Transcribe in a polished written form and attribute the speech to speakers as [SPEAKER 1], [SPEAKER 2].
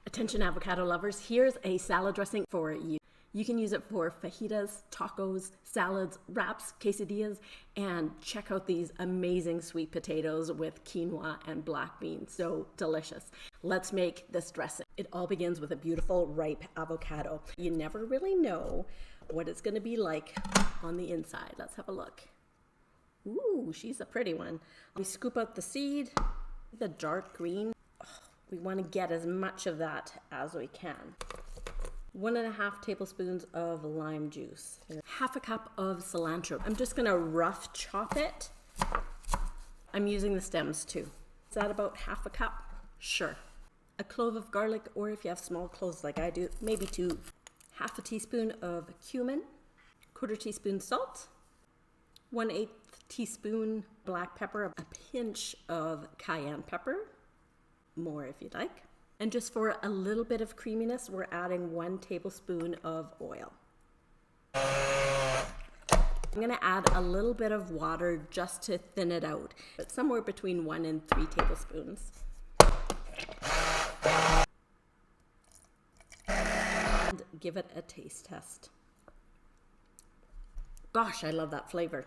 [SPEAKER 1] Attention avocado lovers, here's a salad dressing for you. You can use it for fajitas, tacos, salads, wraps, quesadillas, and check out these amazing sweet potatoes with quinoa and black beans. So delicious. Let's make this dressing. It all begins with a beautiful ripe avocado. You never really know what it's going to be like on the inside. Let's have a look. Ooh, she's a pretty one. We scoop out the seed, the dark green. We want to get as much of that as we can. 1.5 tablespoons of lime juice. Half a cup of cilantro. I'm just gonna rough chop it. I'm using the stems too. Is that about half a cup? Sure. A clove of garlic, or if you have small cloves like I do, maybe 2. Half a teaspoon of cumin. 1/4 teaspoon salt. 1/8 teaspoon black pepper. A pinch of cayenne pepper. More if you'd like. And just for a little bit of creaminess, we're adding 1 tablespoon of oil. I'm gonna add a little bit of water just to thin it out, but somewhere between 1 and 3 tablespoons. And give it a taste test. Gosh, I love that flavor.